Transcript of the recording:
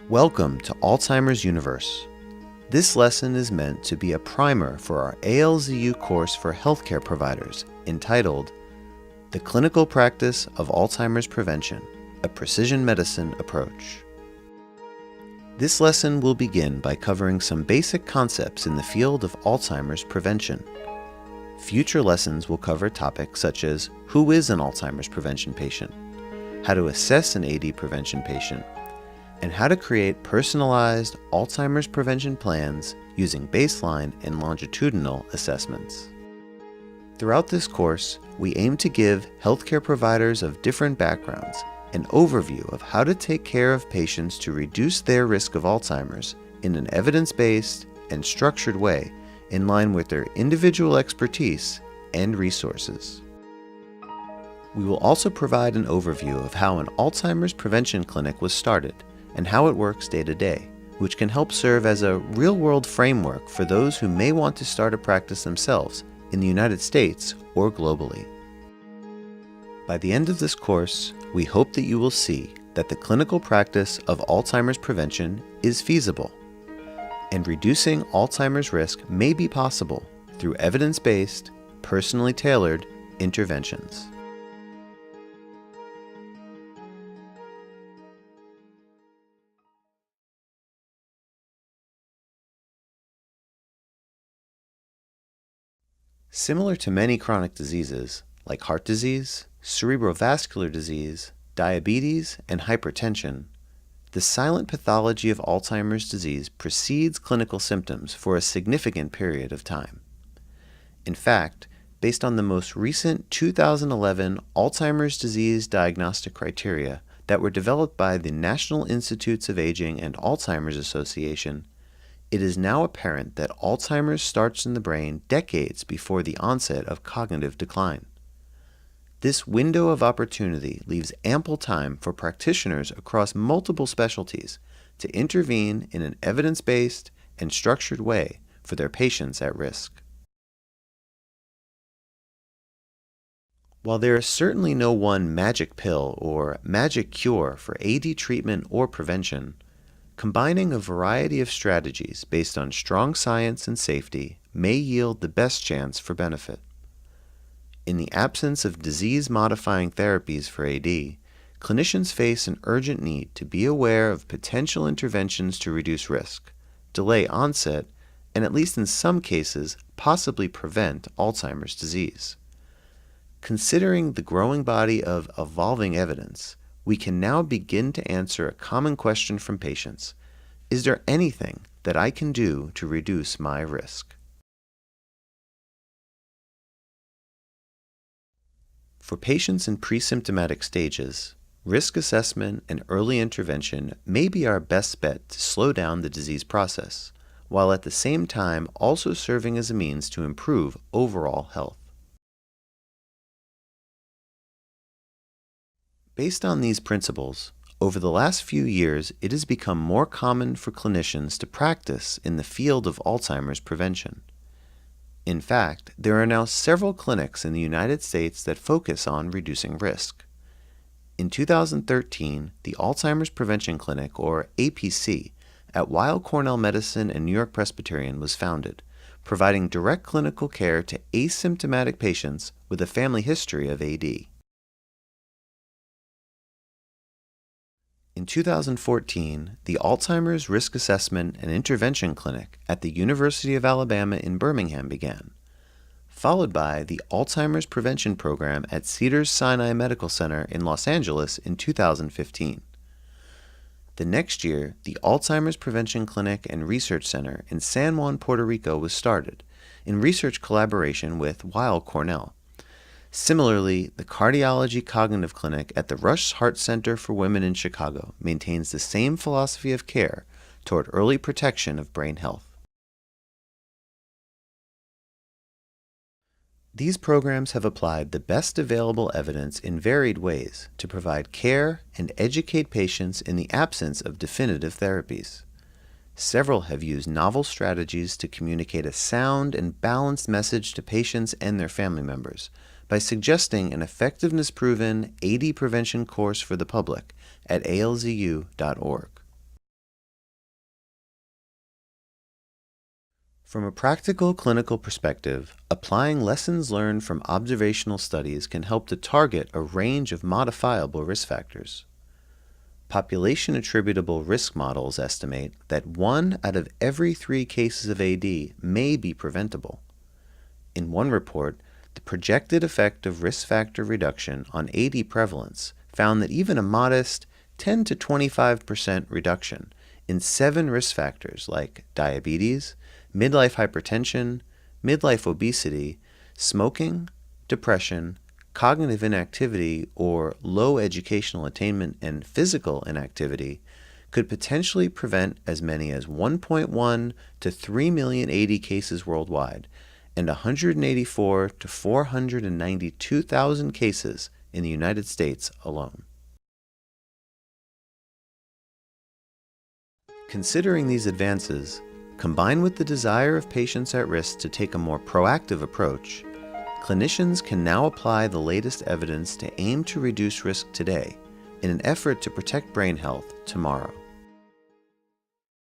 Welcome to Alzheimer's Universe. This lesson is meant to be a primer for our ALZU course for healthcare providers entitled The Clinical Practice of Alzheimer's Prevention, a Precision Medicine Approach. This lesson will begin by covering some basic concepts in the field of Alzheimer's prevention. Future lessons will cover topics such as who is an Alzheimer's prevention patient, how to assess an AD prevention patient, and how to create personalized Alzheimer's prevention plans using baseline and longitudinal assessments. Throughout this course, we aim to give healthcare providers of different backgrounds an overview of how to take care of patients to reduce their risk of Alzheimer's in an evidence-based and structured way in line with their individual expertise and resources. We will also provide an overview of how an Alzheimer's prevention clinic was started and how it works day to day, which can help serve as a real-world framework for those who may want to start a practice themselves in the United States or globally. By the end of this course, we hope that you will see that the clinical practice of Alzheimer's prevention is feasible, and reducing Alzheimer's risk may be possible through evidence-based, personally tailored interventions. Similar to many chronic diseases, like heart disease, cerebrovascular disease, diabetes, and hypertension, the silent pathology of Alzheimer's disease precedes clinical symptoms for a significant period of time. In fact, based on the most recent 2011 Alzheimer's disease diagnostic criteria that were developed by the National Institutes of Aging and Alzheimer's Association, it is now apparent that Alzheimer's starts in the brain decades before the onset of cognitive decline. This window of opportunity leaves ample time for practitioners across multiple specialties to intervene in an evidence-based and structured way for their patients at risk. While there is certainly no one magic pill or magic cure for AD treatment or prevention, combining a variety of strategies based on strong science and safety may yield the best chance for benefit. In the absence of disease-modifying therapies for AD, clinicians face an urgent need to be aware of potential interventions to reduce risk, delay onset, and at least in some cases, possibly prevent Alzheimer's disease. Considering the growing body of evolving evidence, we can now begin to answer a common question from patients: is there anything that I can do to reduce my risk? For patients in pre-symptomatic stages, risk assessment and early intervention may be our best bet to slow down the disease process, while at the same time also serving as a means to improve overall health. Based on these principles, over the last few years, it has become more common for clinicians to practice in the field of Alzheimer's prevention. In fact, there are now several clinics in the United States that focus on reducing risk. In 2013, the Alzheimer's Prevention Clinic, or APC, at Weill Cornell Medicine and New York Presbyterian was founded, providing direct clinical care to asymptomatic patients with a family history of AD. In 2014, the Alzheimer's Risk Assessment and Intervention Clinic at the University of Alabama in Birmingham began, followed by the Alzheimer's Prevention Program at Cedars-Sinai Medical Center in Los Angeles in 2015. The next year, the Alzheimer's Prevention Clinic and Research Center in San Juan, Puerto Rico was started, in research collaboration with Weill Cornell. Similarly, the Cardiology Cognitive Clinic at the Rush Heart Center for Women in Chicago maintains the same philosophy of care toward early protection of brain health. These programs have applied the best available evidence in varied ways to provide care and educate patients in the absence of definitive therapies. Several have used novel strategies to communicate a sound and balanced message to patients and their family members, by suggesting an effectiveness-proven AD prevention course for the public at alzu.org. From a practical clinical perspective, applying lessons learned from observational studies can help to target a range of modifiable risk factors. Population attributable risk models estimate that 1 out of every 3 cases of AD may be preventable. In one report, the projected effect of risk factor reduction on AD prevalence found that even a modest 10 to 25% reduction in 7 risk factors like diabetes, midlife hypertension, midlife obesity, smoking, depression, cognitive inactivity, or low educational attainment and physical inactivity could potentially prevent as many as 1.1 to 3 million AD cases worldwide and 184 to 492,000 cases in the United States alone. Considering these advances, combined with the desire of patients at risk to take a more proactive approach, clinicians can now apply the latest evidence to aim to reduce risk today in an effort to protect brain health tomorrow.